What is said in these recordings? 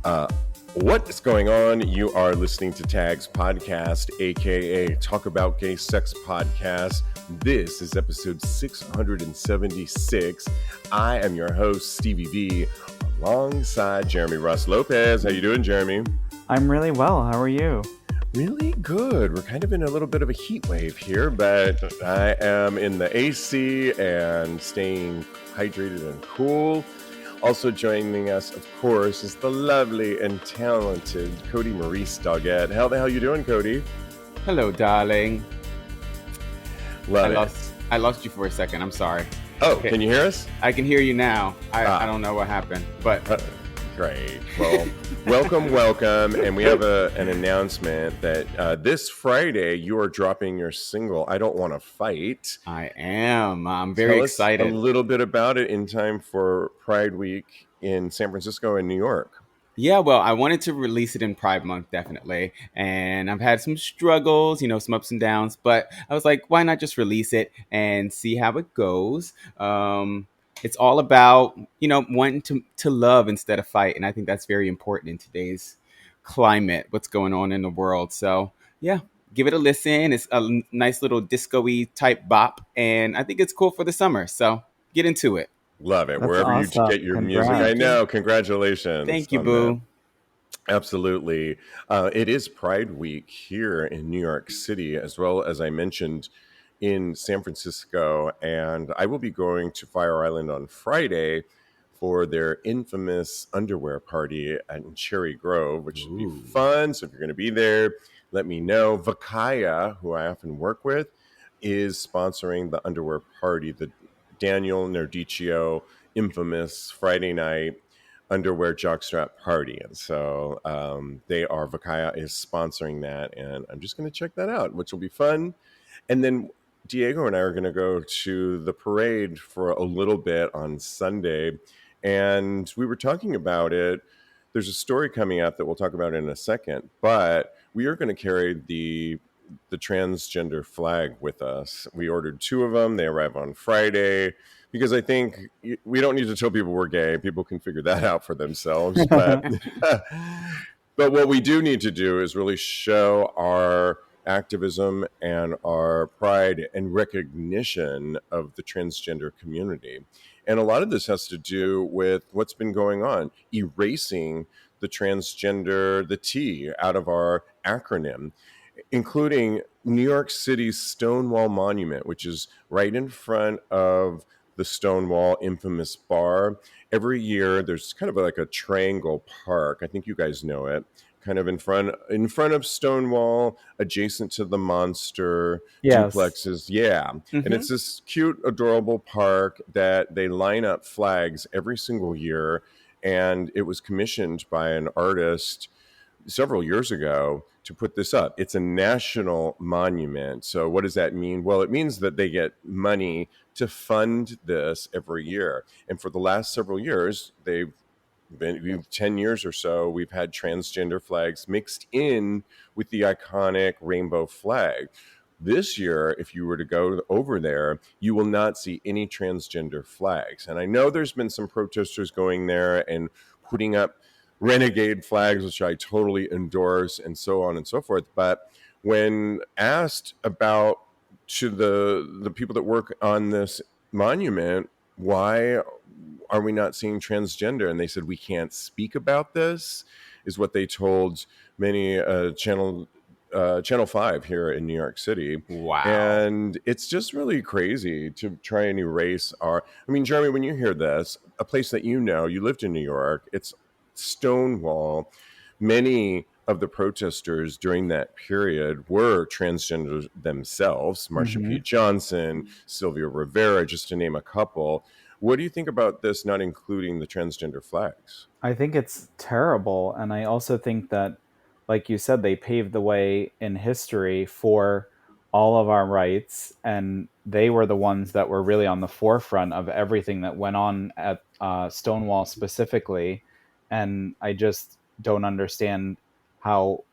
Uh, what is going on? You are listening to Tag's podcast, aka Talk About Gay Sex Podcast. This is episode 676. I am your host, Stevie V, alongside Jeremy Ross Lopez. How you doing, Jeremy? I'm really well. How are you? Really good. We're kind of in a little bit of a heat wave here, but I am in the AC and staying hydrated and cool. Also joining us, of course, is the lovely and talented Cody Maurice Doggett. How the hell you doing, Cody? Hello, darling. Love I lost you for a second. I'm sorry. Oh, okay. Can you hear us? I can hear you now. I don't know what happened, but great. Well, welcome. And we have an announcement that this Friday you are dropping your single, I Don't Want to Fight. I am. I'm very excited. Tell us a little bit about it in time for Pride Week in San Francisco and New York. Yeah, well, I wanted to release it in Pride Month, definitely. And I've had some struggles, some ups and downs. But I was like, why not just release it and see how it goes? It's all about, wanting to love instead of fight. And I think that's very important in today's climate, what's going on in the world. So, yeah, give it a listen. It's a nice little disco-y type bop. And I think it's cool for the summer. So get into it. Love it. That's Wherever awesome. you get your Congrats. music. I know. Congratulations. Thank you, boo. That. Absolutely. It is Pride Week here in New York City, as well as I mentioned in San Francisco. And I will be going to Fire Island on Friday for their infamous underwear party at Cherry Grove, which should be fun. So if you're going to be there, let me know. Vakaya, who I often work with, is sponsoring the underwear party, the Daniel Nardicchio infamous Friday night underwear jockstrap party. And so Vakaya is sponsoring that. And I'm just going to check that out, which will be fun. And then Diego and I are going to go to the parade for a little bit on Sunday. And we were talking about it. There's a story coming up that we'll talk about in a second. But we are going to carry the transgender flag with us. We ordered 2 of them. They arrive on Friday because I think we don't need to tell people we're gay. People can figure that out for themselves. But what we do need to do is really show our activism and our pride and recognition of the transgender community. And a lot of this has to do with what's been going on, erasing the transgender, the T, out of our acronym, including New York City's Stonewall Monument, which is right in front of the Stonewall infamous bar. Every year, there's kind of like a triangle park. I think you guys know it. Kind of in front of Stonewall, adjacent to the Monster duplexes. Yeah. Mm-hmm. And it's this cute, adorable park that they line up flags every single year. And it was commissioned by an artist several years ago to put this up. It's a national monument. So what does that mean? Well, it means that they get money to fund this every year. And for the last several years, they've been 10 years or so, we've had transgender flags mixed in with the iconic rainbow flag. This year, if you were to go over there, you will not see any transgender flags. And I know there's been some protesters going there and putting up renegade flags, which I totally endorse, and so on and so forth. But when asked about to the people that work on this monument, why are we not seeing transgender? And they said, we can't speak about this, is what they told many Channel 5 here in New York City. Wow. And it's just really crazy to try and erase Jeremy, when you hear this, a place that you lived in New York, it's Stonewall. Many of the protesters during that period were transgender themselves. Marsha P. Johnson, Sylvia Rivera, just to name a couple. What do you think about this not including the transgender flags? I think it's terrible. And I also think that, like you said, they paved the way in history for all of our rights. And they were the ones that were really on the forefront of everything that went on at Stonewall specifically. And I just don't understand how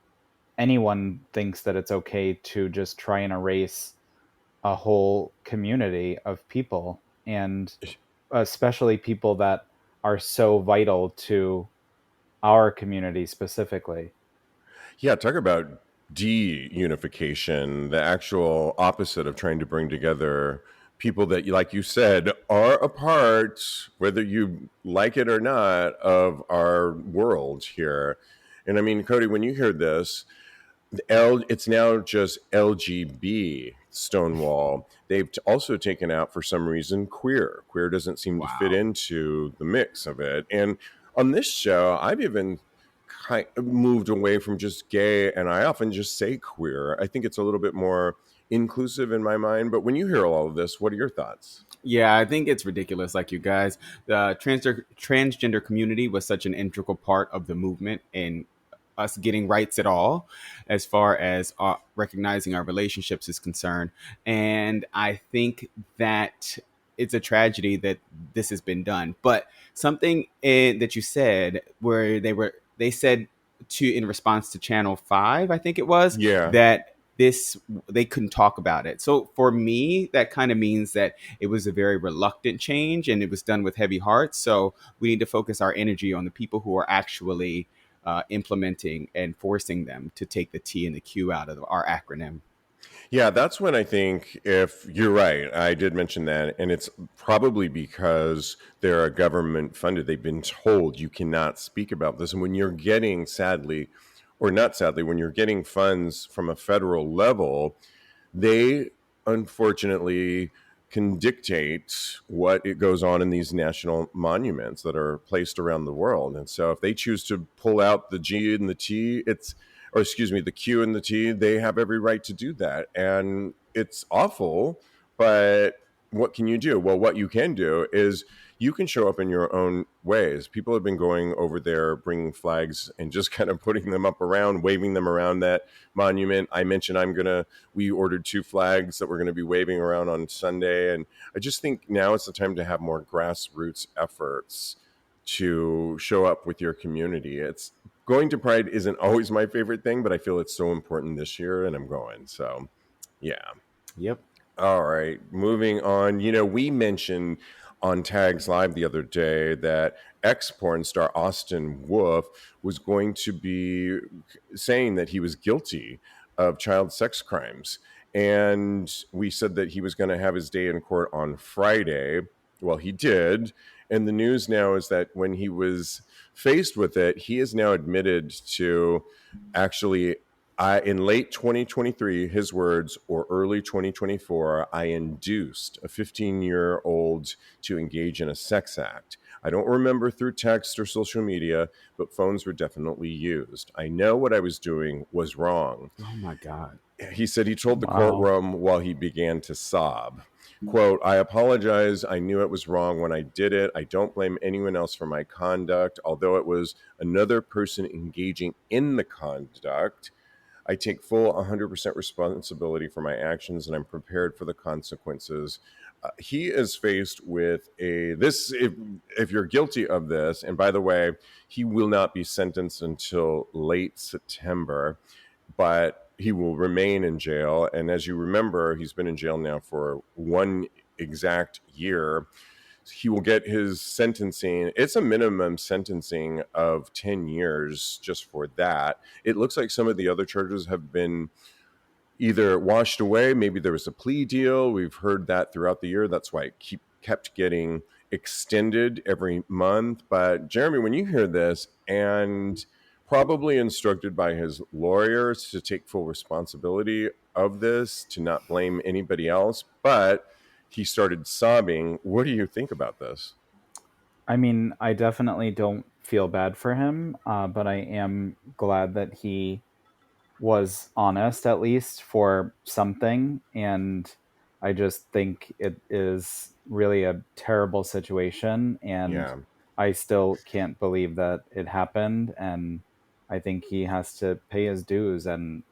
anyone thinks that it's okay to just try and erase a whole community of people, and especially people that are so vital to our community specifically. Yeah, talk about de-unification, the actual opposite of trying to bring together people that, like you said, are a part, whether you like it or not, of our world here. And I mean, Cody, when you hear this, it's now just LGB Stonewall. They've also taken out, for some reason, queer. Queer doesn't seem to fit Wow. into the mix of it. And on this show, I've even kind of moved away from just gay, and I often just say queer. I think it's a little bit more inclusive in my mind. But when you hear all of this, what are your thoughts? Yeah, I think it's ridiculous. Like you guys, the transgender community was such an integral part of the movement and us getting rights at all, as far as recognizing our relationships is concerned. And I think that it's a tragedy that this has been done. But something that you said, where they said to in response to Channel 5, I think it was, Yeah. that this they couldn't talk about it. So for me, that kind of means that it was a very reluctant change and it was done with heavy hearts. So we need to focus our energy on the people who are actually implementing and forcing them to take the T and the Q out of our acronym. Yeah, that's when I think, if you're right, I did mention that, and it's probably because they're government funded. They've been told you cannot speak about this. And when you're getting, sadly, or not sadly, when you're getting funds from a federal level, they unfortunately can dictate what it goes on in these national monuments that are placed around the world. And so if they choose to pull out the G and the T, or excuse me, the Q and the T, they have every right to do that. And it's awful, but what can you do? Well, what you can do is you can show up in your own ways. People have been going over there, bringing flags and just kind of putting them up around, waving them around that monument. I mentioned we ordered 2 flags that we're going to be waving around on Sunday. And I just think now it's the time to have more grassroots efforts to show up with your community. It's going to Pride isn't always my favorite thing, but I feel it's so important this year and I'm going. So, yeah. Yep. All right, moving on. We mentioned on Tags Live the other day that ex porn star Austin Wolf was going to be saying that he was guilty of child sex crimes. And we said that he was going to have his day in court on Friday. Well, he did. And the news now is that when he was faced with it, he has now admitted to actually in late 2023, his words, or early 2024, I induced a 15-year-old to engage in a sex act. I don't remember through text or social media, but phones were definitely used. I know what I was doing was wrong. Oh my God. He said he told the Wow. courtroom while he began to sob. Quote, I apologize. I knew it was wrong when I did it. I don't blame anyone else for my conduct, although it was another person engaging in the conduct. I take full 100% responsibility for my actions and I'm prepared for the consequences. He is faced with if you're guilty of this, and by the way, he will not be sentenced until late September, but he will remain in jail. And as you remember, he's been in jail now for 1 exact year. He will get his sentencing. It's a minimum sentencing of 10 years just for that. It looks like some of the other charges have been either washed away. Maybe there was a plea deal. We've heard that throughout the year. That's why it kept getting extended every month. But Jeremy, when you hear this, and probably instructed by his lawyers to take full responsibility of this, to not blame anybody else, but he started sobbing. What do you think about this? I mean, I definitely don't feel bad for him, but I am glad that he was honest at least for something. And I just think it is really a terrible situation. And Yeah. I still can't believe that it happened. And I think he has to pay his dues and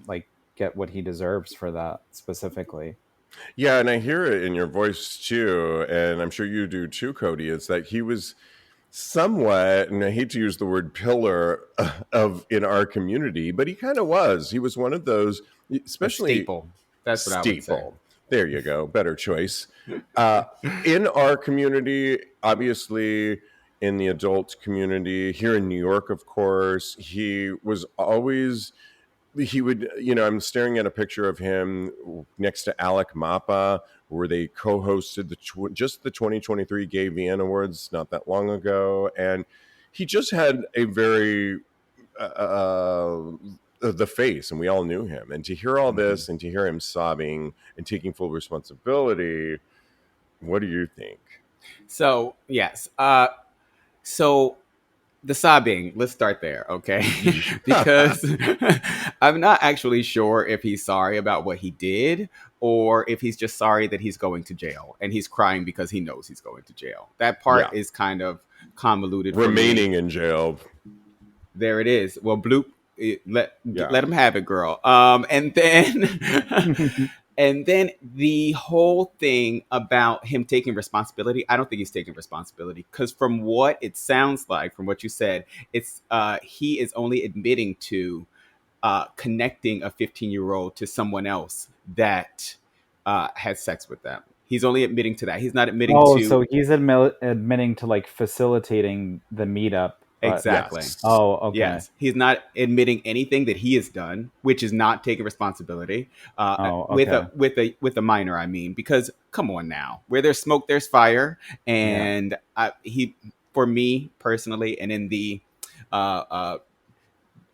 like get what he deserves for that specifically. Yeah, and I hear it in your voice too, and I'm sure you do too, Cody. It's that he was somewhat, and I hate to use the word pillar of in our community, but he kind of was. He was one of those, A especially staple. That's what I would say. staple. There you go, better choice. Uh, in our community, obviously, in the adult community here in New York. Of course, he was always he would, I'm staring at a picture of him next to Alec Mapa, where they co-hosted just the 2023 Gay VN Awards not that long ago, and he just had a very the face, and we all knew him. And to hear all this, and to hear him sobbing and taking full responsibility, what do you think? So yes, so the sobbing, let's start there, okay? Because I'm not actually sure if he's sorry about what he did or if he's just sorry that he's going to jail and he's crying because he knows he's going to jail. That part Yeah. is kind of convoluted Remaining for me. in jail. There it is. Well, bloop, let him have it, girl. And then and then the whole thing about him taking responsibility, I don't think he's taking responsibility, because from what it sounds like, from what you said, it's he is only admitting to connecting a 15-year-old to someone else that had sex with them. He's only admitting to that. He's not admitting Oh, to so he's admitting to like facilitating the meetup. But... exactly. Yes. Oh, okay. Yes, he's not admitting anything that he has done, which is not taking responsibility Okay. with a minor. I mean, because come on now, where there's smoke, there's fire, and he, for me personally, and in the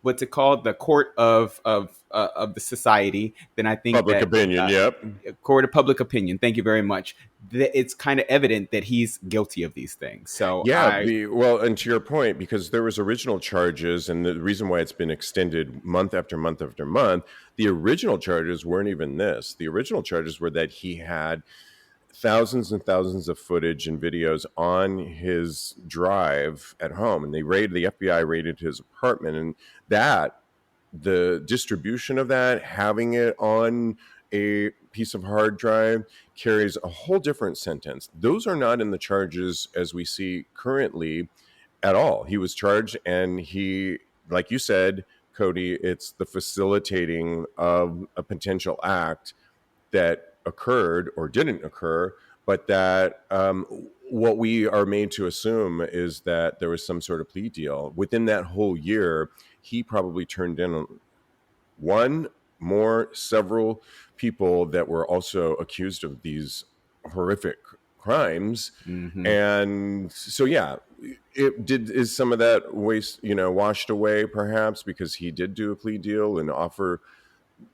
what's it called, the court of the society, then I think Public that opinion, yep. court of public opinion. Thank you very much. It's kind of evident that he's guilty of these things. So Yeah, and to your point, because there was original charges, and the reason why it's been extended month after month after month, the original charges weren't even this. The original charges were that he had thousands and thousands of footage and videos on his drive at home, and the FBI raided his apartment, and that the distribution of that, having it on a piece of hard drive, carries a whole different sentence. Those are not in the charges as we see currently at all. He was charged, and he, like you said, Cody, it's the facilitating of a potential act that occurred or didn't occur, but that what we are made to assume is that there was some sort of plea deal. Within that whole year, he probably turned in several people that were also accused of these horrific crimes. And so, yeah, is some of that washed away perhaps because he did do a plea deal and offer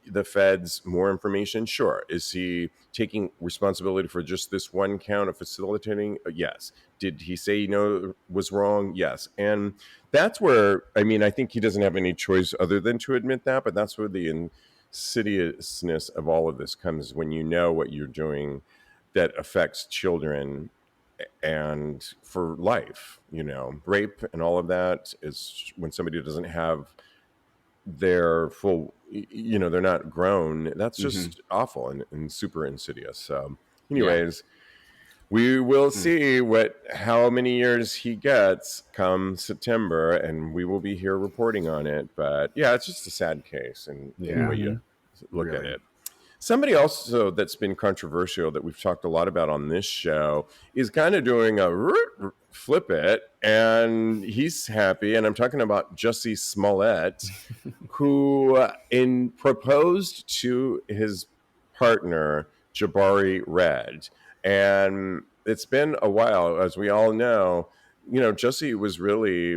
the feds more information? Sure. Is he taking responsibility for just this one count of facilitating? Yes. Did he say was wrong? Yes. And that's where, I think he doesn't have any choice other than to admit that, but that's where the insidiousness of all of this comes, when you know what you're doing that affects children and for life. Rape and all of that is when somebody doesn't have their full, they're not grown. That's just awful and super insidious. So anyways, we will see how many years he gets come September, and we will be here reporting on it. But yeah, it's just a sad case, and any way you look at it. Somebody also that's been controversial that we've talked a lot about on this show is kind of doing a flip it, and he's happy. And I'm talking about Jussie Smollett, who proposed to his partner, Jabari Red. And it's been a while, as we all know. Jussie was really,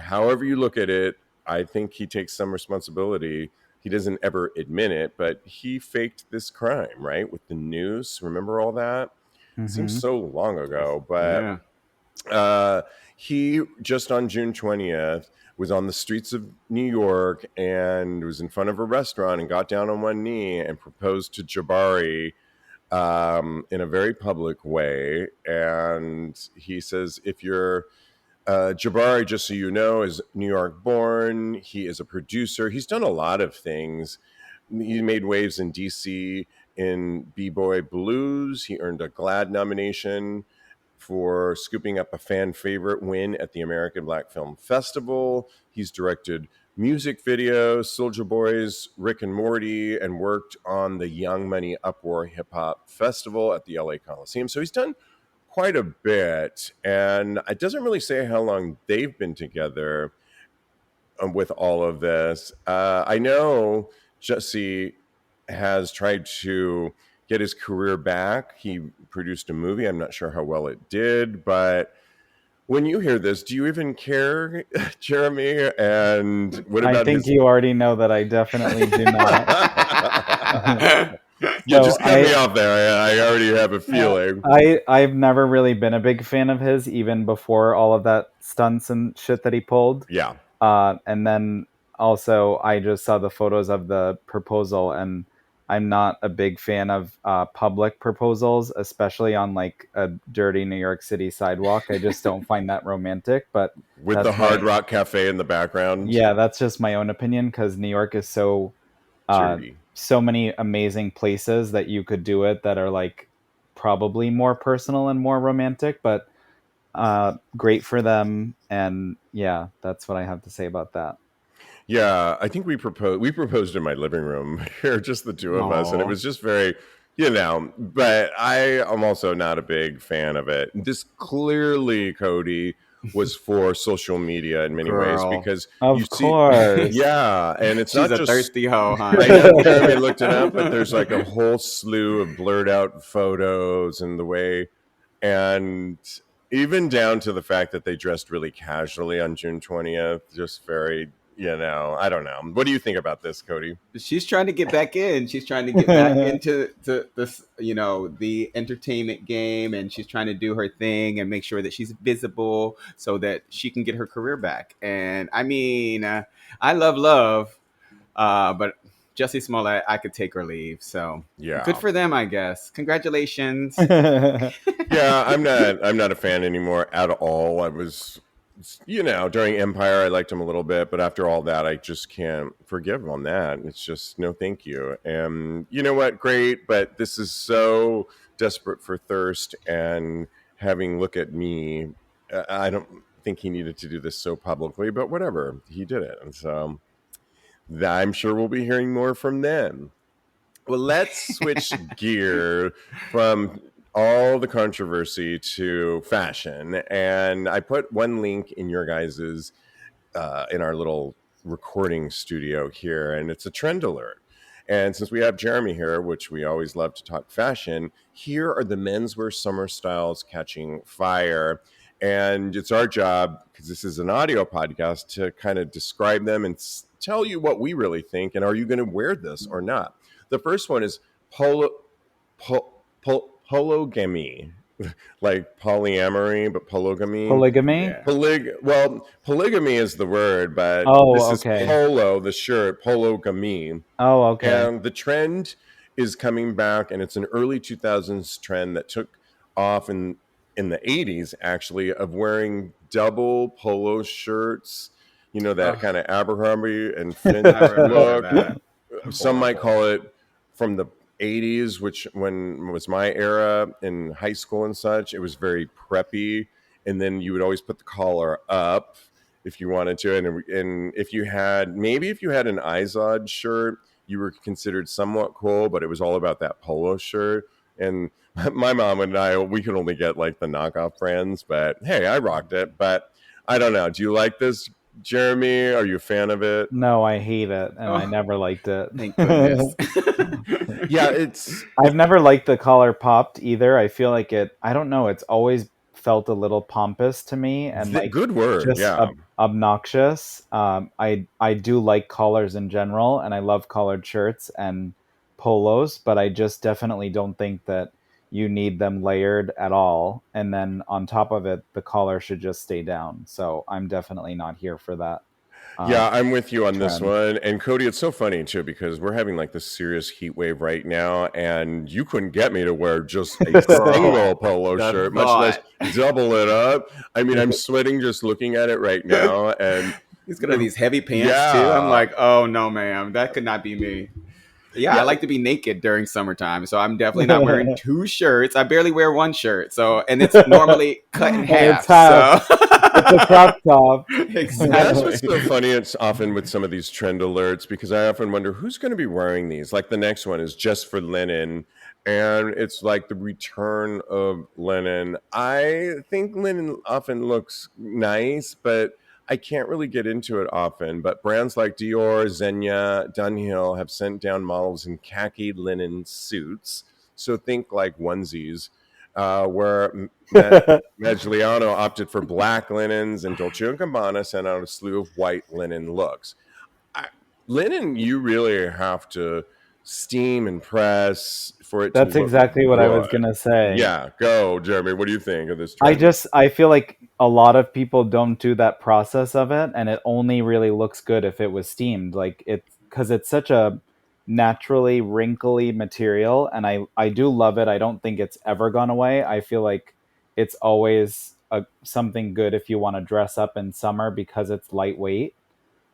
however you look at it, I think he takes some responsibility. He doesn't ever admit it, but he faked this crime, right? With the noose. Remember all that? Seems so long ago, but he just on June 20th was on the streets of New York and was in front of a restaurant and got down on one knee and proposed to Jabari in a very public way. And he says, if you're Jabari, just so you know, is New York born. He is a producer. He's done a lot of things. He made waves in DC in B-Boy Blues. He earned a GLAAD nomination for scooping up a fan favorite win at the American Black Film Festival. He's directed music videos, Soulja Boy's Rick and Morty, and worked on the Young Money Uproar Hip Hop Festival at the LA Coliseum. So he's done quite a bit, and it doesn't really say how long they've been together with all of this. I know Jussie has tried to get his career back. He produced a movie. I'm not sure how well it did, but when you hear this, do you even care, Jeremy? And what I about think his? you already know that I definitely do not. You So just cut me off there. I already have a feeling. I've never really been a big fan of his, even before all of that stunts and shit that he pulled. Yeah, And then also, I just saw the photos of the proposal, and I'm not a big fan of public proposals, especially on like a dirty New York City sidewalk. I just don't find that romantic. But with the that's Hard my Rock Cafe in the background. yeah, that's just my own opinion because New York is uh, Dirty. so many amazing places that you could do it that are like probably more personal and more romantic, but great for them. And yeah, that's what I have to say about that. Yeah, I think we proposed in my living room here, just the two of us, and it Oh, was just very, but I am also not a big fan of it. This clearly, Cody, was for social media in many ways girl. because you Of see, course. yeah, and it's She's not a just. thirsty hoe, I honey. know Jeremy looked it up, but there's like a whole slew of blurred out photos and the way, and even down to the fact that they dressed really casually on June 20th, just very, I don't know. What do you think about this, Cody? She's trying to get back in. She's trying to get back into this, the entertainment game, and she's trying to do her thing and make sure that she's visible so that she can get her career back. And I mean, I love, but Jussie Smollett, I could take or leave. So good Yeah. for them, I guess. Congratulations. Yeah, I'm not a fan anymore at all. I was during Empire I liked him a little bit, but after all that I just can't forgive on that. It's just no thank you. And you know what? Great, but this is so desperate for thirst and having look at me. I don't think he needed to do this so publicly, but whatever. He did it. And so I'm sure we'll be hearing more from them. Well, let's switch gear from all the controversy to fashion. And I put one link in your guys's in our little recording studio here, and it's a trend alert. And since we have Jeremy here, which we always love to talk fashion, here are the menswear summer styles catching fire. And it's our job, because this is an audio podcast, to kind of describe them and tell you what we really think. And are you going to wear this or not? The first one is polygamy, like polyamory, but polygamy. Polygamy? Yeah. Polygamy is the word, but Oh, this is okay. polo, the shirt, polygamy. Oh, okay. And the trend is coming back, and it's an early 2000s trend that took off in the 80s, actually, of wearing double polo shirts, that Ugh, kind of Abercrombie and Fitch I remember look. that. Some might Horrible. call it from the 80s, which when was my era in high school and such, it was very preppy. And then you would always put the collar up if you wanted to. And if you had an Izod shirt, you were considered somewhat cool, but it was all about that polo shirt. And my mom and I, we could only get like the knockoff brands, but hey, I rocked it. But I don't know. Do you like this, Jeremy? Are you a fan of it? No, I hate it, and I Oh, never liked it. thank goodness. Yeah, it's I've never liked the collar popped either. I feel like I don't know, it's always felt a little pompous to me and the like good word. just Yeah. obnoxious. I do like collars in general, and I love collared shirts and polos, but I just definitely don't think that you need them layered at all. And then on top of it, the collar should just stay down. So I'm definitely not here for that. Yeah, I'm with you on this Trend. one. And Cody, it's so funny too because we're having like this serious heat wave right now, and you couldn't get me to wear just a single Girl, polo the shirt, much less thought. double it up. I mean, I'm sweating just looking at it right now, and He's got these heavy pants too. I'm yeah, like, oh no, ma'am, that could not be me. Yeah, I yeah, like to be naked during summertime, so I'm definitely not wearing two shirts. I barely wear one shirt, and it's normally cut in It's half. half. So It's a crop top. That's what's exactly. so funny. It's often with some of these trend alerts because I often wonder who's going to be wearing these. Like the next one is just for linen, and it's like the return of linen. I think linen often looks nice, but I can't really get into it often. But brands like Dior, Zegna, Dunhill have sent down models in khaki linen suits. So think like onesies, where Magliano opted for black linens, and Dolce & Gabbana sent out a slew of white linen looks. I, Linen, you really have to steam and press for it to That's look exactly what I was good. gonna say. Yeah, go, Jeremy. What do you think of this trend? I feel like a lot of people don't do that process of it, and it only really looks good if it was steamed. Like it's because it's such a naturally wrinkly material, and I do love it. I don't think it's ever gone away. I feel like it's always something good if you want to dress up in summer because it's lightweight.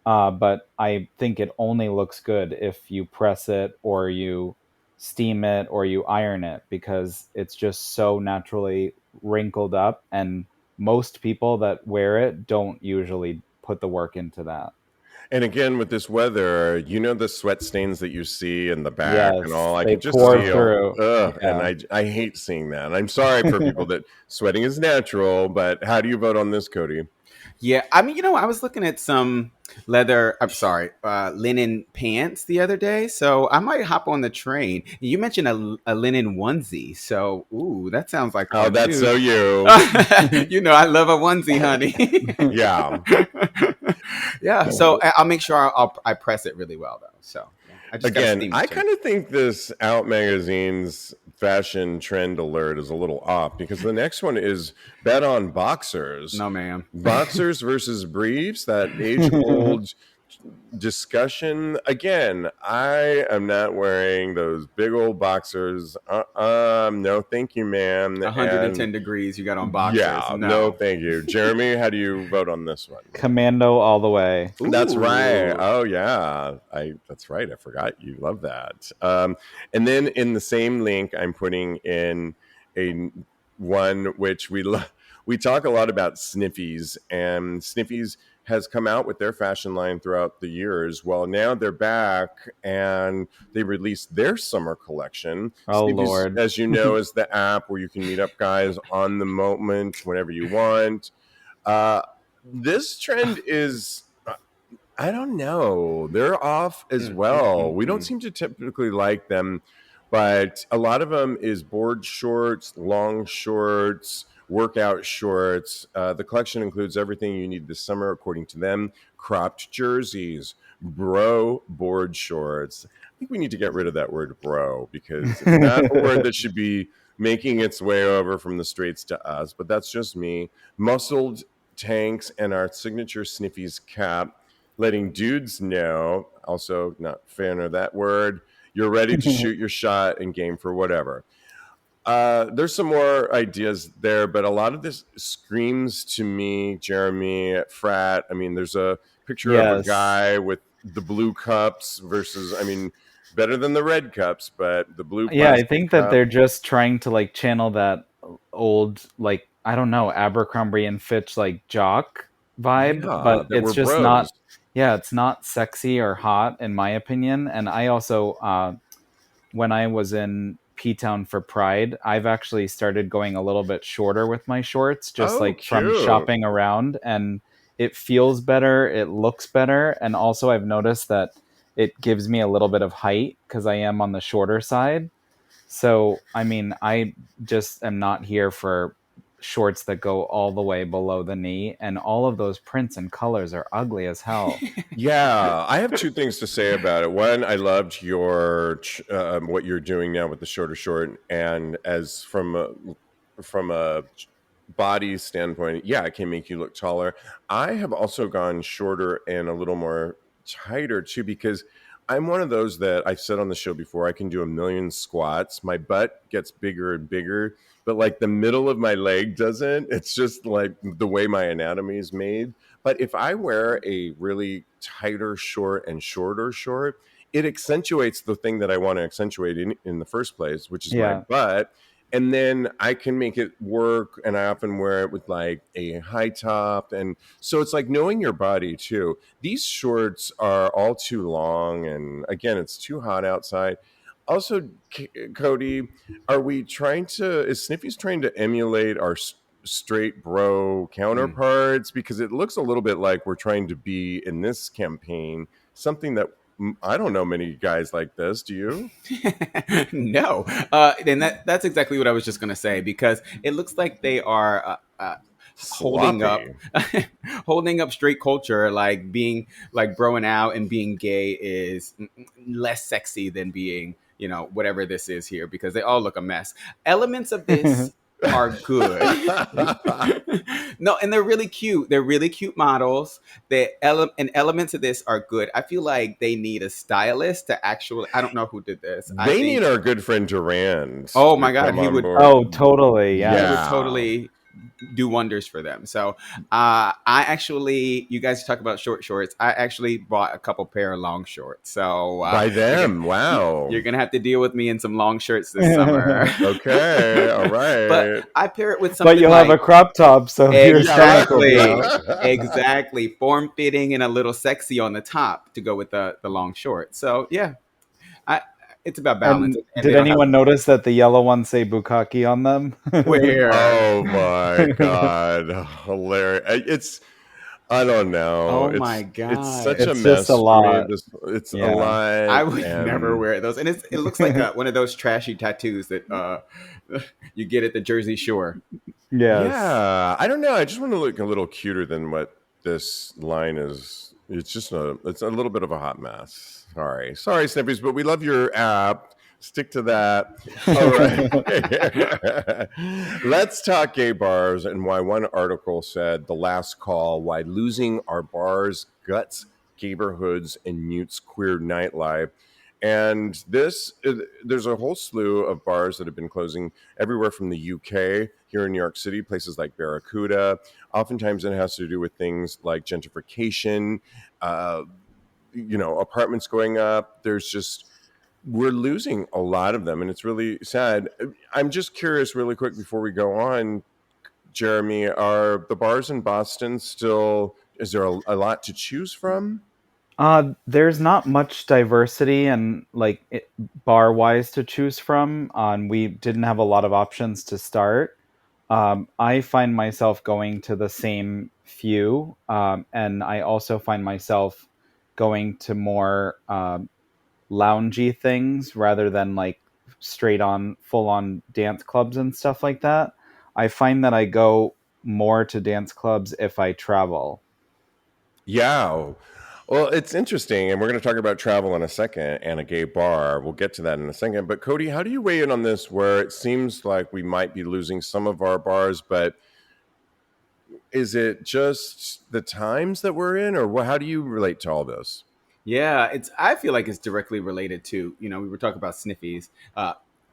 But I think it only looks good if you press it or you steam it or you iron it because it's just so naturally wrinkled up. And most people that wear it don't usually put the work into that. And again, with this weather, you know the sweat stains that you see in the back and Yes, all. I they can just pour see, through. and Yeah. I hate seeing that. I'm sorry for people that sweating is natural, but how do you vote on this, Cody? Yeah, I mean, I was looking at some leather, I'm sorry, linen pants the other day, so I might hop on the train. You mentioned a linen onesie, so ooh, that sounds like Oh, fun that's too. so you. I love a onesie, honey. Yeah. Yeah, so I'll make sure I press it really well though. So yeah, I just got a Again, steam I machine. kind of think this Out Magazine's fashion trend alert is a little off because the next one is bet on boxers. No, ma'am. Boxers versus briefs, that age old discussion. Again, I am not wearing those big old boxers. No, thank you, ma'am. And 110 degrees. You got on boxers. yeah, no, No. thank you. Jeremy, how do you vote on this one? Commando all the way. That's right. Ooh. Oh yeah, I that's right. I forgot you love that. And then in the same link, I'm putting in a one which we talk a lot about Sniffies, and Sniffies has come out with their fashion line throughout the years. Well, now they're back and they released their summer collection. Oh Sniffies, Lord. as you know, is the app where you can meet up guys on the moment whenever you want. Uh, this trend is I don't know. They're off as Mm, mm, well. mm, We don't mm. seem to typically like them, but a lot of them is board shorts, long shorts, workout shorts. The collection includes everything you need this summer, according to them: cropped jerseys, bro board shorts. I think we need to get rid of that word bro because it's not a word that should be making its way over from the Straits to us, but that's just me. Muscled tanks and our signature Sniffies cap, letting dudes know, also not a fan of that word, you're ready to shoot your shot and game for whatever. There's some more ideas there, but a lot of this screams to me, Jeremy, frat. I mean, there's a picture of a Yes. guy with the blue cups versus, I mean, better than the red cups, but the blue Yeah, I plastic think that cup. they're just trying to like channel that old like I don't know Abercrombie and Fitch like jock vibe, Yeah, but that it's were just bros. not. Yeah, it's not sexy or hot in my opinion. And I also when I was in P Town for Pride, I've actually started going a little bit shorter with my shorts, just Oh, like from cute. shopping around, and it feels better, it looks better, and also I've noticed that it gives me a little bit of height because I am on the shorter side. So, I mean, I just am not here for shorts that go all the way below the knee, and all of those prints and colors are ugly as hell. Yeah, I have two things to say about it. One, I loved what you're doing now with the shorter short, and as from a body standpoint, yeah, it can make you look taller. I have also gone shorter and a little more tighter too because I'm one of those that I've said on the show before. I can do a million squats. My butt gets bigger and bigger, but like the middle of my leg doesn't. It's just like the way my anatomy is made. But if I wear a really tighter short and shorter short, it accentuates the thing that I want to accentuate in the first place, which is my Yeah. butt. And then I can make it work. And I often wear it with like a high top. And so it's like knowing your body too. These shorts are all too long. And again, it's too hot outside. Also, Cody, are we trying to? Is Sniffies trying to emulate our straight bro Mm. counterparts? Because it looks a little bit like we're trying to be in this campaign something that I don't know many guys like this. Do you? No, and that's exactly what I was just going to say, because it looks like they are holding up Sloppy. holding up straight culture, like being like broing out and being gay is less sexy than being, whatever this is here, because they all look a mess. Elements of this are good. No, and they're really cute. They're really cute models. And elements of this are good. I feel like they need a stylist to actually. I don't know who did this. I They need think. our good friend Durand Oh to my God, come he on would. board. Oh, totally. He would Yes. Yeah. totally do wonders for them. So I actually, you guys talk about short shorts. I actually bought a couple pair of long shorts. So By you're gonna them. Wow. you're gonna have to deal with me in some long shirts this summer. Okay. All But right. I pair it with But something you'll have a like crop top, so your Yeah, stomach will be out. exactly form fitting and a little sexy on the top to go with the long shorts. So yeah, I it's about balance, And and they did don't have anyone notice that the yellow ones say bukkake on them? where. Oh my god, hilarious! I don't know. Oh my It's such god. a It's just a mess for me. lot. It's a Yeah. lot, I would never and wear those, and it looks like one of those trashy tattoos that you get at the Jersey Shore. Yes. yeah, I don't know. I just want to look a little cuter than what this line is. It's a little bit of a hot mess. Sorry, Snippies, but we love your app. Stick to that. All right. Let's talk gay bars and why one article said the last call, why losing our bars guts gayborhoods and mutes queer nightlife. And there's a whole slew of bars that have been closing everywhere from the UK here in New York City, places like Barracuda. Oftentimes it has to do with things like gentrification, uh, apartments going up. We're losing a lot of them, and it's really sad. I'm just curious, really quick, before we go on, Jeremy, are the bars in Boston still, is there a lot to choose from? There's not much diversity and like bar wise to choose from. We didn't have a lot of options to start. I find myself going to the same few, and I also find myself going to more loungy things rather than like straight on full on dance clubs and stuff like that. I find that I go more to dance clubs if I travel. Yeah. Well, it's interesting, and we're going to talk about travel in a second and a gay bar. We'll get to that in a second. But Cody, how do you weigh in on this? Where it seems like we might be losing some of our bars, but is it just the times that we're in, or how do you relate to all this? Yeah, I feel like it's directly related to, we were talking about Sniffies,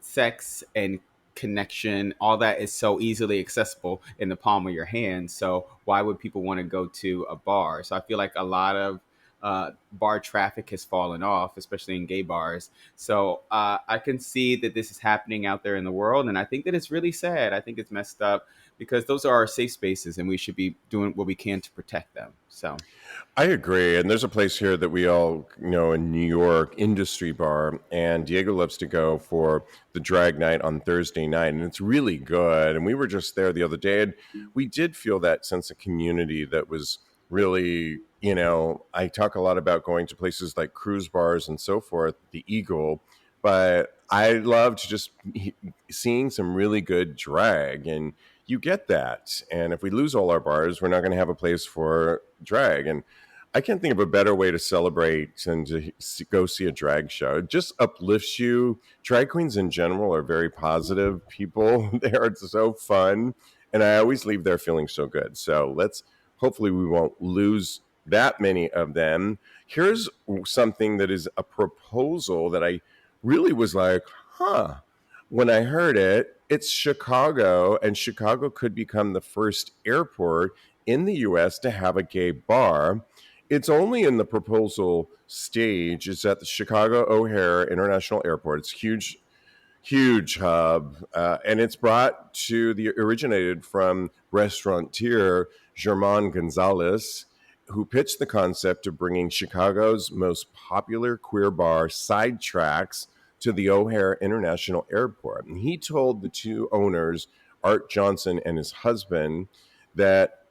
sex and connection, all that is so easily accessible in the palm of your hand. So why would people want to go to a bar? So I feel like a lot of bar traffic has fallen off, especially in gay bars. So I can see that this is happening out there in the world, and I think that it's really sad. I think it's messed up because those are our safe spaces, and we should be doing what we can to protect them. So. I agree. And there's a place here that we all know in New York, Industry Bar, and Diego loves to go for the drag night on Thursday night. And it's really good. And we were just there the other day, and we did feel that sense of community that was really, I talk a lot about going to places like cruise bars and so forth, the Eagle, but I loved just seeing some really good drag. And you get that. And if we lose all our bars, we're not going to have a place for drag. And I can't think of a better way to celebrate than to go see a drag show. It just uplifts you. Drag queens in general are very positive people. They are so fun. And I always leave there feeling so good. So hopefully, we won't lose that many of them. Here's something that is a proposal that I really was like, huh. When I heard it, it's Chicago, and Chicago could become the first airport in the US to have a gay bar. It's only in the proposal stage. It's at the Chicago O'Hare International Airport. It's huge hub, and it's originated from restaurateur German Gonzalez, who pitched the concept of bringing Chicago's most popular queer bar, Sidetracks, to the O'Hare International Airport. And he told the two owners, Art Johnson and his husband, that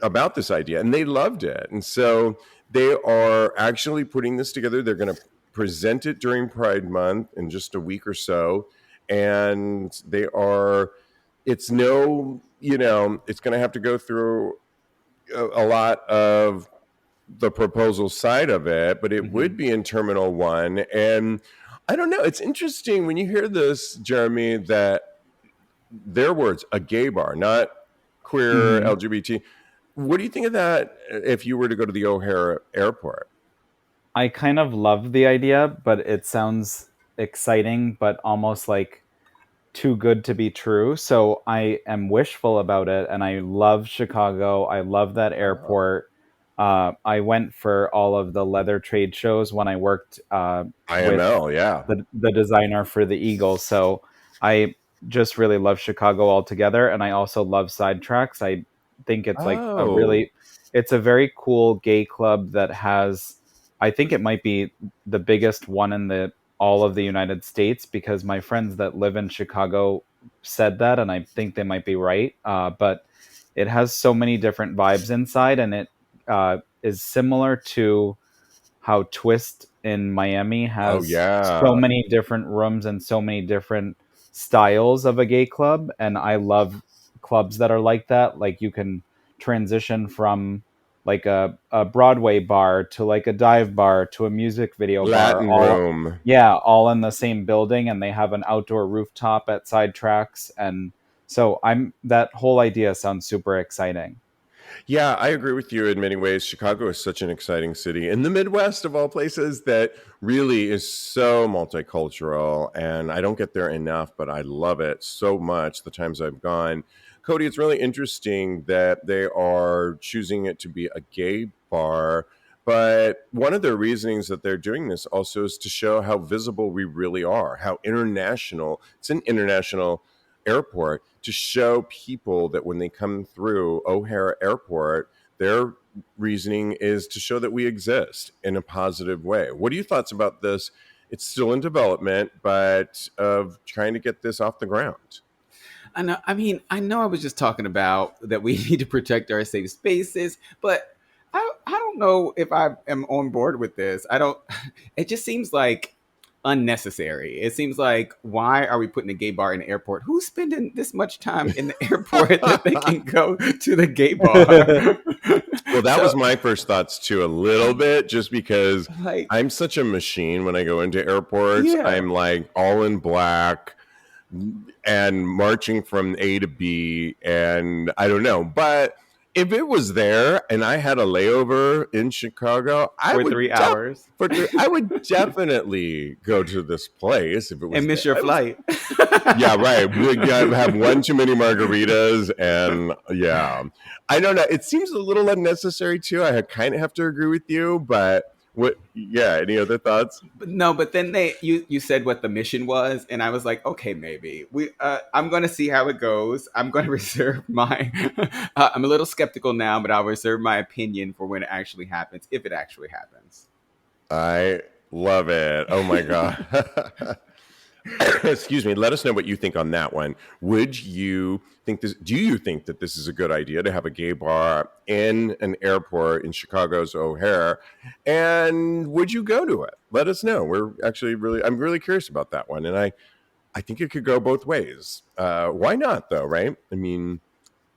about this idea, and they loved it. And so they are actually putting this together. They're going to present it during Pride Month in just a week or so. And they are, it's no, it's going to have to go through a lot of the proposal side of it, but it would be in Terminal 1. And I don't know. It's interesting when you hear this, Jeremy, that their words, a gay bar, not queer, LGBT. What do you think of that if you were to go to the O'Hare Airport? I kind of love the idea, but it sounds exciting, but almost like too good to be true. So I am wishful about it, and I love Chicago. I love that airport. I went for all of the leather trade shows when I worked with IML, yeah. the designer for the Eagles. So I just really love Chicago altogether, and I also love Sidetracks. I think it's like Oh, it's a very cool gay club that has. I think it might be the biggest one in the all of the United States, because my friends that live in Chicago said that, and I think they might be right. But it has so many different vibes inside, and it is similar to how Twist in Miami oh has so yeah. many different rooms and so many different styles of a gay club. And I love clubs that are like that. Like you can transition from like a Broadway bar to like a dive bar to a music video bar, Latin all room. yeah, all in the same building, and they have an outdoor rooftop at Sidetracks. And so I'm that whole idea sounds super exciting. Yeah, I agree with you in many ways. Chicago is such an exciting city in the Midwest, of all places, that really is so multicultural. And I don't get there enough, but I love it so much the times I've gone. Cody, it's really interesting that they are choosing it to be a gay bar. But one of their reasonings that they're doing this also is to show how visible we really are, how international. It's an international airport, to show people that when they come through O'Hare Airport, their reasoning is to show that we exist in a positive way. What are your thoughts about this? It's still in development, but of trying to get this off the ground. I know. I mean, I know I was just talking about that we need to protect our safe spaces, but I don't know if I am on board with this. I don't. It just seems like unnecessary. It seems like, why are we putting a gay bar in the airport? Who's spending this much time in the airport that they can go to the gay bar? Well, that So, was my first thoughts too, a little bit, just because like, I'm such a machine when I go into airports. yeah. I'm like all in black and marching from A to B, and I don't know. But if it was there and I had a layover in Chicago, For 3 hours. I would definitely go to this place if it was And there. miss your flight. Yeah, right. We have one too many margaritas, and yeah, I don't know. It seems a little unnecessary too. I kind of have to agree with you, but what? Yeah. Any other thoughts? No, but then you said what the mission was, and I was like, okay, maybe I'm going to see how it goes. I'm going to reserve my. I'm a little skeptical now, but I'll reserve my opinion for when it actually happens, if it actually happens. I love it. Oh my god. Excuse me. Let us know what you think on that one. Would you think this? Do you think that this is a good idea to have a gay bar in an airport in Chicago's O'Hare? And would you go to it? Let us know. We're actually I'm really curious about that one, and I think it could go both ways. Why not, though? Right? I mean,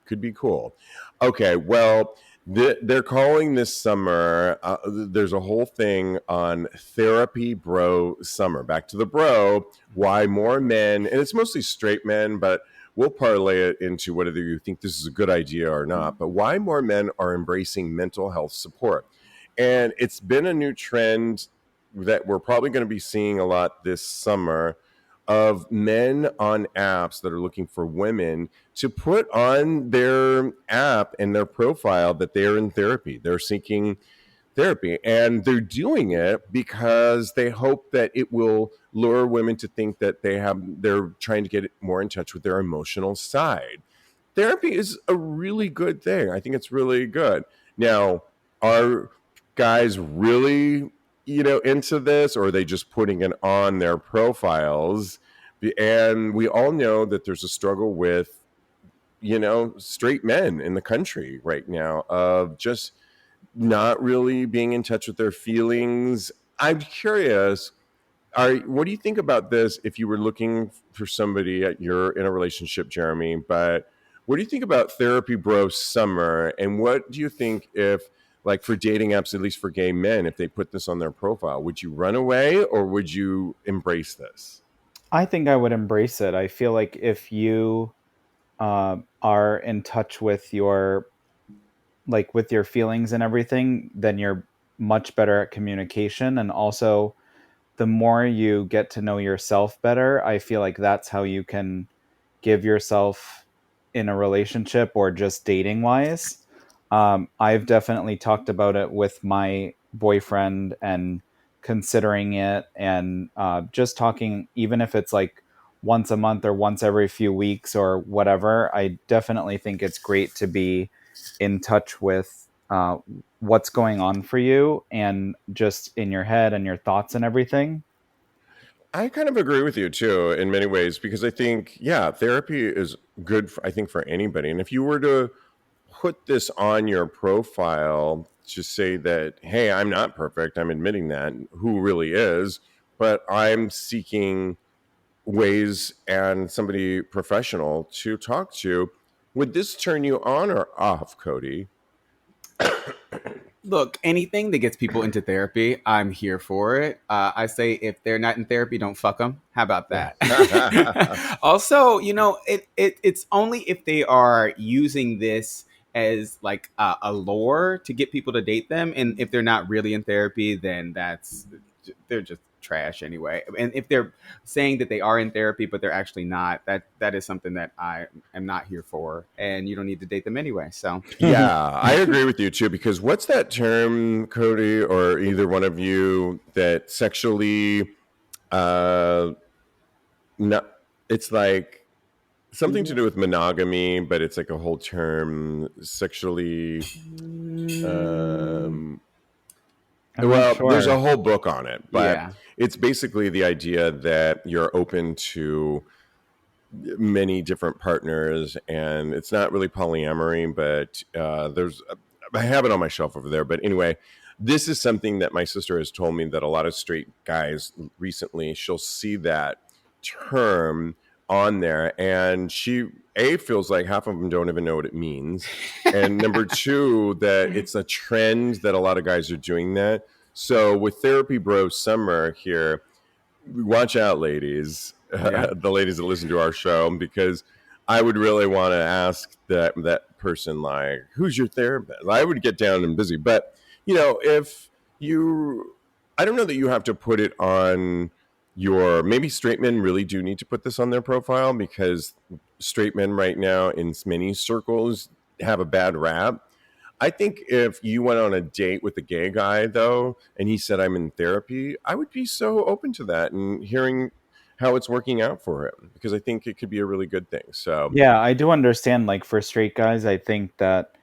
could be cool. Okay, well, they're calling this summer. There's a whole thing on Therapy Bro Summer. Back to the bro. Why more men, and it's mostly straight men, but we'll parlay it into whether you think this is a good idea or not. But why more men are embracing mental health support. And it's been a new trend that we're probably going to be seeing a lot this summer, of men on apps that are looking for women to put on their app and their profile that they're in therapy. They're seeking therapy, and they're doing it because they hope that it will lure women to think that they're trying to get more in touch with their emotional side. Therapy is a really good thing. I think it's really good. Now, are guys really into this, or are they just putting it on their profiles? And we all know that there's a struggle with, straight men in the country right now of just not really being in touch with their feelings. I'm curious, what do you think about this if you were looking for somebody you're in a relationship, Jeremy, but what do you think about therapy bro summer? And what do you think if, like, for dating apps, at least for gay men, if they put this on their profile, would you run away or would you embrace this? I think I would embrace it. I feel like if you are in touch with your with your feelings and everything, then you're much better at communication. And also, the more you get to know yourself better, I feel like that's how you can give yourself in a relationship or just dating wise. I've definitely talked about it with my boyfriend and considering it, and just talking, even if it's like once a month or once every few weeks or whatever. I definitely think it's great to be in touch with what's going on for you and just in your head and your thoughts and everything. I kind of agree with you too in many ways, because I think, yeah, therapy is good for, I think, for anybody. And if you were to put this on your profile to say that, hey, I'm not perfect, I'm admitting that, who really is, but I'm seeking ways and somebody professional to talk to, would this turn you on or off, Cody? Look, anything that gets people into therapy, I'm here for it. I say if they're not in therapy, don't fuck them. How about that? Also, it's only if they are using this as like a lure to get people to date them, and if they're not really in therapy, then they're just trash anyway. And if they're saying that they are in therapy but they're actually not, that is something that I am not here for, and you don't need to date them anyway. So Yeah, I agree with you too, because what's that term, Cody, or either one of you, that sexually, uh, not, it's like something to do with monogamy, but it's like a whole term, sexually. Um, I'm not well, there's a sure. whole book on it, but yeah. it's basically the idea that you're open to many different partners, and it's not really polyamory, but I have it on my shelf over there. But anyway, this is something that my sister has told me that a lot of straight guys recently, she'll see that term on there, and she feels like half of them don't even know what it means, and number two, that it's a trend that a lot of guys are doing that. So with therapy bro summer here, watch out, ladies, Yeah. the ladies that listen to our show, because I would really want to ask that person, like, who's your therapist? I would get down and busy, but if you, I don't know that you have to put it on your. Maybe straight men really do need to put this on their profile, because straight men right now in many circles have a bad rap. I think if you went on a date with a gay guy, though, and he said, I'm in therapy, I would be so open to that and hearing how it's working out for him, because I think it could be a really good thing. So, Yeah, I do understand. Like for straight guys, I think that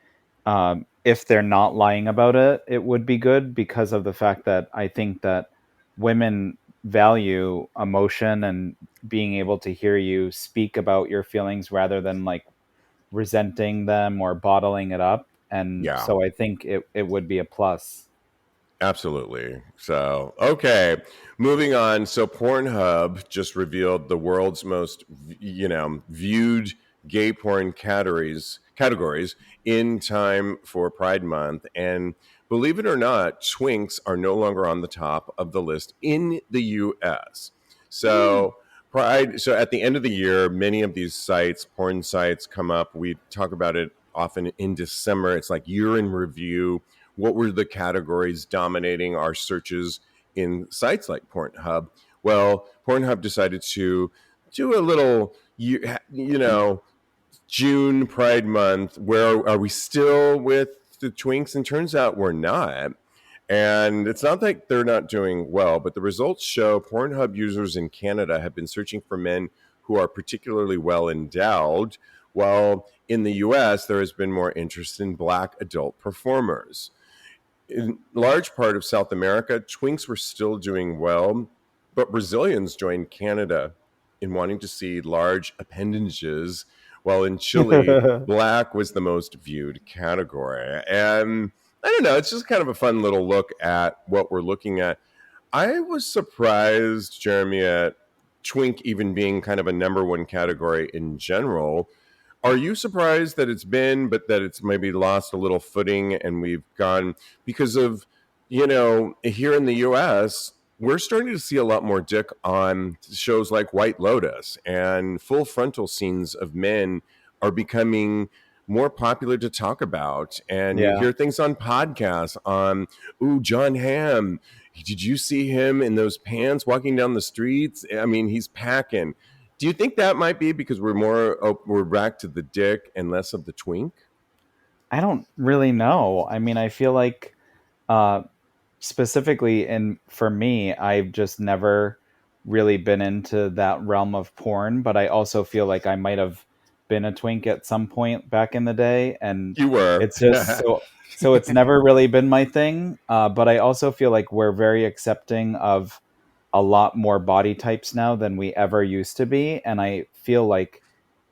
if they're not lying about it, it would be good because of the fact that I think that women value emotion and being able to hear you speak about your feelings rather than like resenting them or bottling it up. And yeah. so I think it would be a plus. Absolutely. So, okay, moving on. So, Pornhub just revealed the world's most, viewed gay porn categories in time for Pride Month, and believe it or not, Twinks are no longer on the top of the list in the U.S. So, Pride. So, at the end of the year, many of these sites, porn sites, come up. We talk about it often in December. It's like year in review. What were the categories dominating our searches in sites like Pornhub? Well, Pornhub decided to do a little, June Pride Month. Where are we still with the Twinks? And turns out we're not. And it's not like they're not doing well, but the results show Pornhub users in Canada have been searching for men who are particularly well endowed, while in the US, there has been more interest in Black adult performers. in large part of South America, Twinks were still doing well, but Brazilians joined Canada in wanting to see large appendages, while in Chile, black was the most viewed category. And I don't know, it's just kind of a fun little look at what we're looking at. I was surprised, Jeremy, at Twink even being kind of a number one category in general. Are you surprised that it's been, but that it's maybe lost a little footing and we've gone because of, here in the US, we're starting to see a lot more dick on shows like White Lotus, and full frontal scenes of men are becoming more popular to talk about. And you Yeah. hear things on podcasts on, ooh, John Hamm. Did you see him in those pants walking down the streets? I mean, he's packing. Do you think that might be because we're back to the dick and less of the twink? I don't really know. I mean, I feel like uh, specifically, and for me, I've just never really been into that realm of porn, but I also feel like I might have been a twink at some point back in the day, and You were. it's just so it's never really been my thing. But I also feel like we're very accepting of a lot more body types now than we ever used to be, and I feel like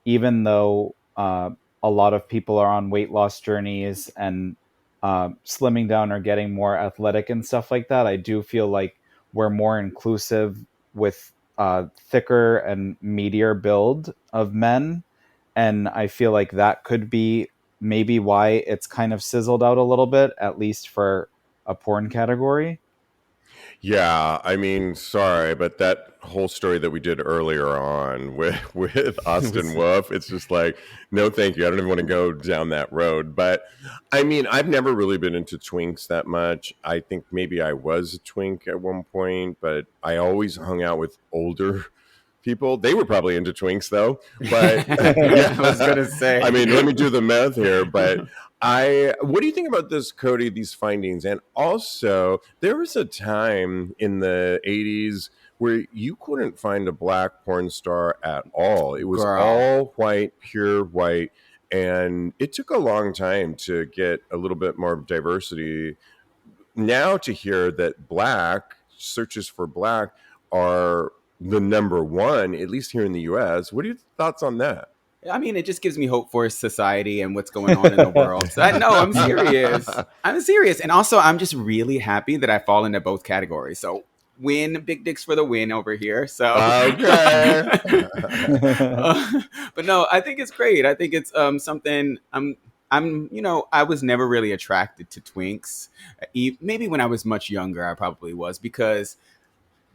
even though a lot of people are on weight loss journeys and slimming down or getting more athletic and stuff like that, I do feel like we're more inclusive with thicker and meatier build of men. And I feel like that could be maybe why it's kind of sizzled out a little bit, at least for a porn category. Yeah, I mean, sorry, but that whole story that we did earlier on with It Austin was Wolf, it's just like, no, thank you. I don't even want to go down that road. But I mean, I've never really been into twinks that much. I think maybe I was a twink at one point, but I always hung out with older people. They were probably into twinks though. But yeah, I was gonna I say. mean, let me do the math here. But what do you think about this, Cody, these findings? And also, there was a time in the 80s where you couldn't find a black porn star at all. It was Girl. all white, pure white. And it took a long time to get a little bit more diversity. Now to hear that black searches for black are the number one, at least here in the US. What are your thoughts on that? I mean, it just gives me hope for society and what's going on in the world. So no, I'm serious. I'm serious. And also, I'm just really happy that I fall into both categories. So win, big dicks for the win over here. So Okay. but no, I think it's great. I think it's something I was never really attracted to twinks. Maybe when I was much younger, I probably was, because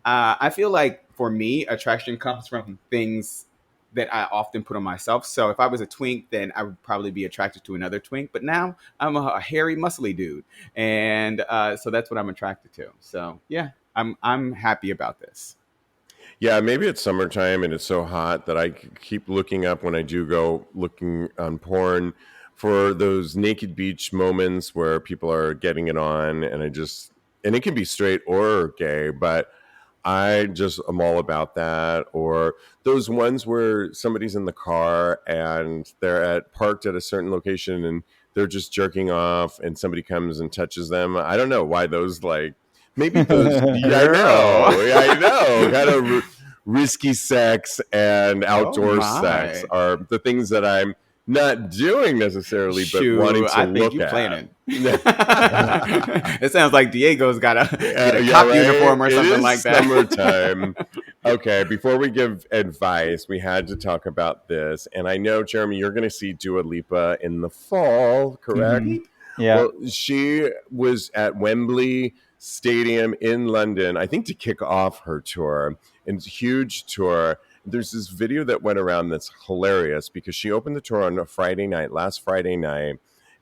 I feel like for me, attraction comes from things that I often put on myself. So if I was a twink, then I would probably be attracted to another twink. But now I'm a hairy, muscly dude, and so that's what I'm attracted to. So yeah, I'm happy about this. Yeah, maybe it's summertime and it's so hot that I keep looking up when I do go looking on porn for those naked beach moments where people are getting it on, and it can be straight or gay, but I just am all about that. Or those ones where somebody's in the car and they're parked at a certain location and they're just jerking off and somebody comes and touches them. I don't know why those, like, maybe those. Yeah, I Girl. know. Yeah, I know. Kind of risky sex and Oh outdoor sex my. are the things that I'm not doing necessarily, but wanting Shoot, to I think look you at. planning. It sounds like Diego's got to get a Yeah, cop right. uniform or It something is like that. summertime. Okay, before we give advice, we had to talk about this. And I know, Jeremy, you're going to see Dua Lipa in the fall, correct? Mhm. Yeah. Well, she was at Wembley Stadium in London, I think, to kick off her tour. And it's a huge tour. There's this video that went around that's hilarious because she opened the tour on a Friday night, last Friday night,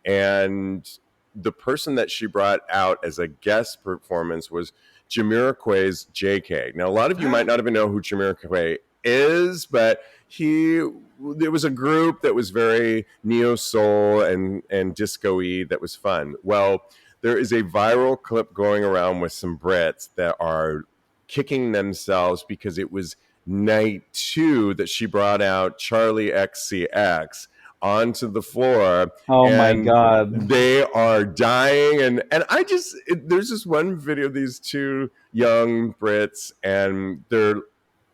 and the person that she brought out as a guest performance was Jamiroquai's JK. Now, a lot of you might not even know who Jamiroquai is, but there was a group that was very neo soul and disco-y that was fun. Well, there is a viral clip going around with some Brits that are kicking themselves because it was night two that she brought out Charlie XCX onto the floor, Oh my and god. they are dying. And I just there's this one video of these two young Brits, and they're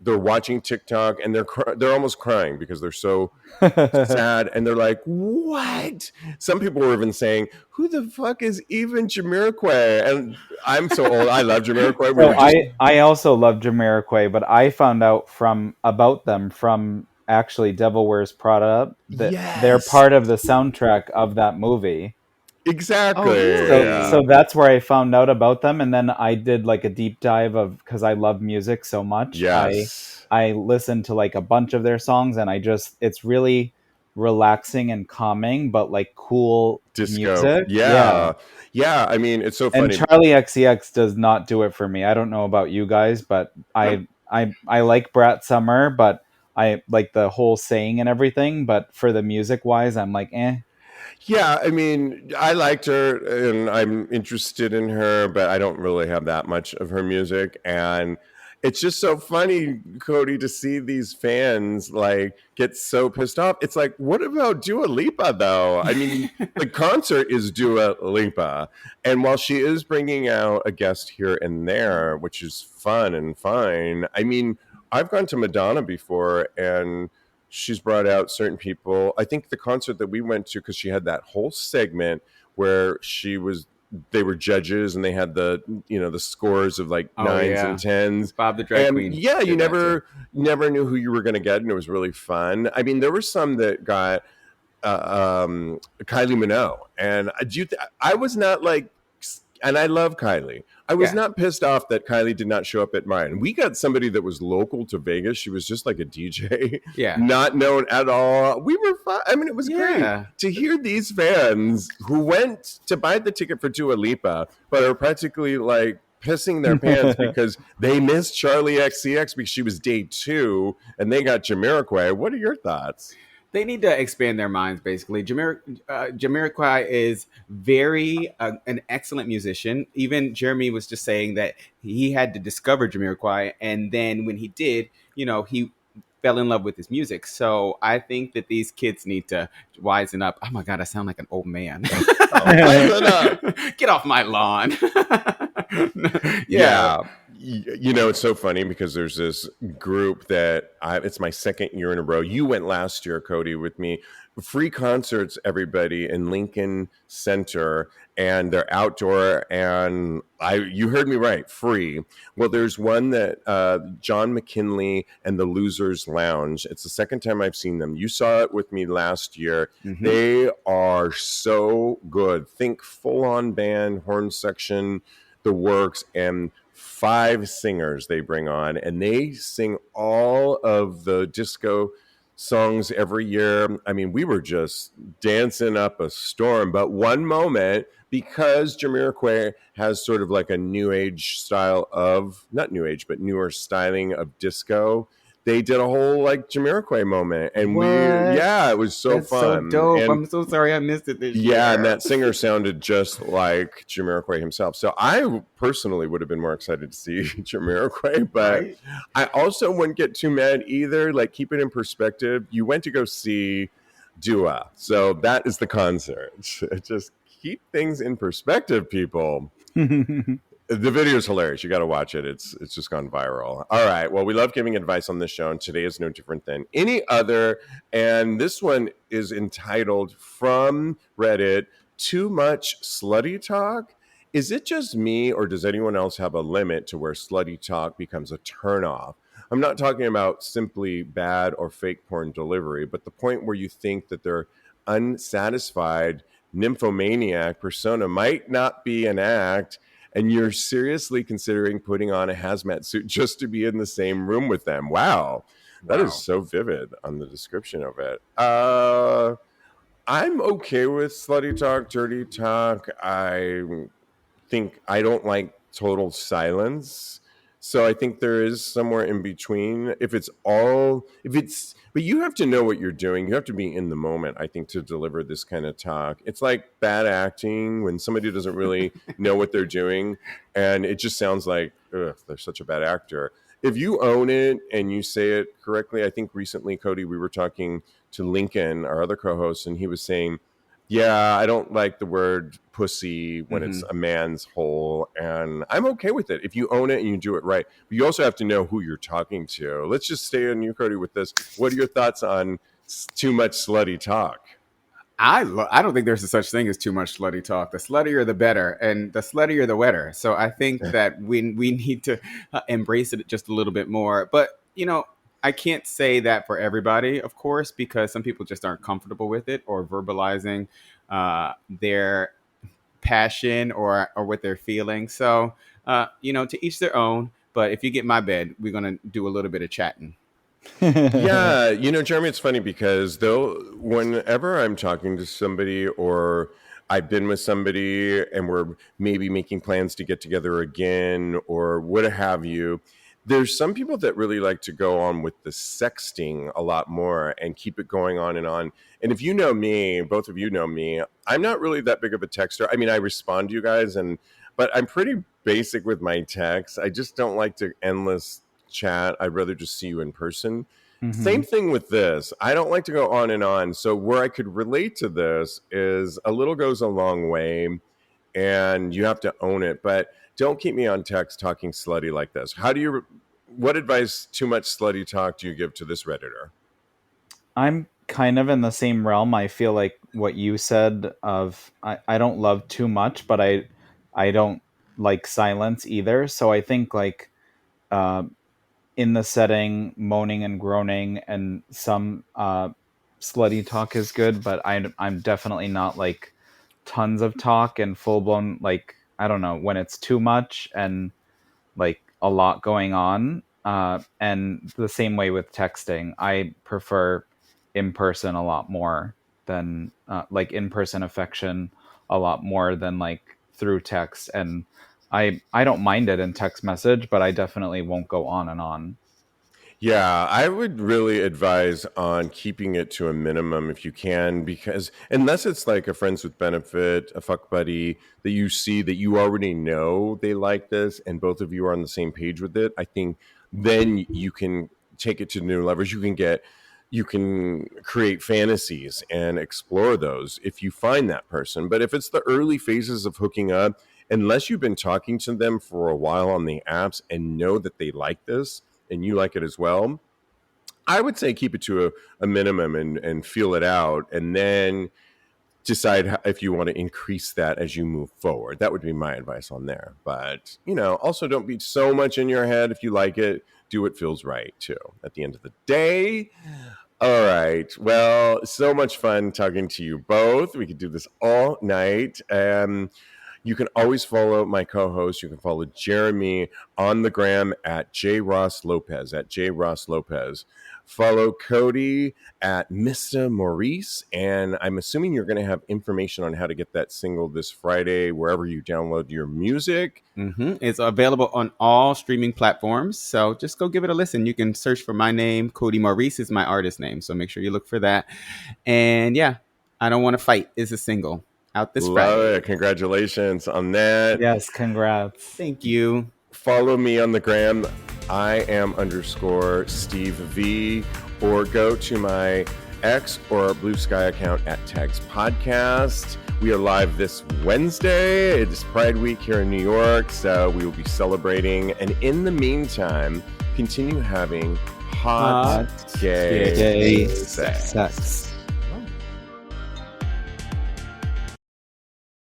watching TikTok, and they're almost crying because they're so sad, and they're like, "What?" Some people were even saying, "Who the fuck is even Jamiroquai?" And I'm so old. I love Jamiroquai. We So were just I also love Jamiroquai, but I found out about them from actually Devil Wears Prada that they're yes, part of the soundtrack of that movie. Oh, exactly. So Yeah, really? that's where I found out about them, and then I did like a deep dive of because I love music so much. yes. I listened to like a bunch of their songs, and it's really relaxing and calming, but like cool Disco. music. Yeah. Yeah, yeah. I mean, it's so And funny. Charlie XCX does not do it for me. I don't know about you guys, but No, I like Brat Summer, but I like the whole saying and everything. But for the music wise, I'm like, eh. yeah, I mean, I liked her and I'm interested in her, but I don't really have that much of her music. And it's just so funny, Cody, to see these fans like get so pissed off. It's like, what about Dua Lipa, though? I mean, the concert is Dua Lipa. And while she is bringing out a guest here and there, which is fun and fine, I mean, I've gone to Madonna before, and she's brought out certain people. I think the concert that we went to, because she had that whole segment where they were judges, and they had the scores of like Oh nines and yeah. tens. Bob the drag And queen yeah, you did that too. never knew who you were going to get, and it was really fun. I mean, there were some that got Kylie Minogue, and I was not like, and I love Kylie. I was Yeah. not pissed off that Kylie did not show up at mine. We got somebody that was local to Vegas. She was just like a DJ, Yeah. not known at all. We were fine. I mean, it was great Yeah. to hear these fans who went to buy the ticket for Dua Lipa, but are practically like pissing their pants because they missed Charlie XCX because she was day two, and they got Jamiroquai. What are your thoughts? They need to expand their minds. Basically, Jamiroquai is an excellent musician. Even Jeremy was just saying that he had to discover Jamiroquai, and then when he did, he fell in love with his music. So I think that these kids need to wisen up. Oh my god, I sound like an old man. Oh, wisen up. Get off my lawn. Yeah. Yeah. It's so funny because there's this group that it's my second year in a row. You went last year, Cody, with me. Free concerts, everybody, in Lincoln Center, and they're outdoor. And you heard me right, free. Well, there's one that John McKinley and the Losers Lounge. It's the second time I've seen them. You saw it with me last year. Mhm. They are so good. Think full-on band, horn section, the works, and 5 singers they bring on, and they sing all of the disco songs every year. I mean, we were just dancing up a storm. But one moment, because Jamiroquai has sort of like a new age style of, not new age, but newer styling of disco, they did a whole like Jamiroquai moment. And What? it was so That's so fun. dope. And I'm so sorry I missed it this yeah, and year. that singer sounded just like Jamiroquai himself. So I personally would have been more excited to see Jamiroquai, but Right? I also wouldn't get too mad either. Like, keep it in perspective. You went to go see Dua, so that is the concert. Just keep things in perspective, people. The video is hilarious. You got to watch it. It's just gone viral. All right. Well, we love giving advice on this show, and today is no different than any other. And this one is entitled from Reddit, Too Much Slutty Talk. Is it just me, or does anyone else have a limit to where slutty talk becomes a turnoff? I'm not talking about simply bad or fake porn delivery, but the point where you think that their unsatisfied nymphomaniac persona might not be an act, and you're seriously considering putting on a hazmat suit just to be in the same room with them. Wow. That is Wow. so vivid on the description of it. I'm okay with slutty talk, dirty talk. I think I don't like total silence. So I think there is somewhere in between. But you have to know what you're doing. You have to be in the moment, I think, to deliver this kind of talk. It's like bad acting when somebody doesn't really know what they're doing, and it just sounds like, ugh, they're such a bad actor. If you own it and you say it correctly, I think recently, Cody, we were talking to Lincoln, our other co-host, and he was saying, yeah, I don't like the word pussy when it's a man's hole, and I'm okay with it if you own it and you do it right. But you also have to know who you're talking to. Let's just stay on you, Cody, with this. What are your thoughts on too much slutty talk? I don't think there's a such thing as too much slutty talk. The sluttier the better, and the sluttier the wetter. So I think that we need to embrace it just a little bit more. But I can't say that for everybody, of course, because some people just aren't comfortable with it or verbalizing their passion or what they're feeling. So to each their own. But if you get my bed, we're gonna do a little bit of chatting. Yeah, Jeremy, it's funny because whenever I'm talking to somebody or I've been with somebody and we're maybe making plans to get together again or what have you, there's some people that really like to go on with the sexting a lot more and keep it going on and on. And if you know me, both of you know me, I'm not really that big of a texter. I mean, I respond to you guys, but I'm pretty basic with my texts. I just don't like to endless chat. I'd rather just see you in person. Same thing with this. I don't like to go on and on. So where I could relate to this is a little goes a long way and you have to own it. But don't keep me on text talking slutty like this. What advice, too much slutty talk, do you give to this Redditor? I'm kind of in the same realm. I feel like what you said of I don't love too much, but I don't like silence either. So I think like in the setting, moaning and groaning and some slutty talk is good, but I'm definitely not like tons of talk and full blown, like, I don't know, when it's too much and like a lot going on. And the same way with texting, I prefer in person a lot more than like in person affection a lot more than like through text. And I don't mind it in text message, but I definitely won't go on and on. Yeah, I would really advise on keeping it to a minimum if you can, because unless it's like a friends with benefit, a fuck buddy that you see that you already know they like this and both of you are on the same page with it, I think then you can take it to new levels. You can create fantasies and explore those if you find that person. But if it's the early phases of hooking up, unless you've been talking to them for a while on the apps and know that they like this, and you like it as well, I would say keep it to a minimum and feel it out, and then decide if you want to increase that as you move forward. That would be my advice on there. But, also don't be so much in your head. If you like it, do what feels right, too, at the end of the day. All right. Well, so much fun talking to you both. We could do this all night. You can always follow my co-host. You can follow Jeremy on the gram at @JRossLopez, @JRossLopez. Follow Cody at Mr. Maurice. And I'm assuming you're going to have information on how to get that single this Friday, wherever you download your music. It's available on all streaming platforms. So just go give it a listen. You can search for my name. Cody Maurice is my artist name. So make sure you look for that. And yeah, I Don't Want to Fight is a single. Out this Friday. It. Congratulations on that. Yes, congrats. Thank you. Follow me on the gram. I am _Steve V, or go to my X or Blue Sky account at Tags Podcast. We are live this Wednesday. It is Pride Week here in New York, so we will be celebrating. And in the meantime, continue having hot gay sex.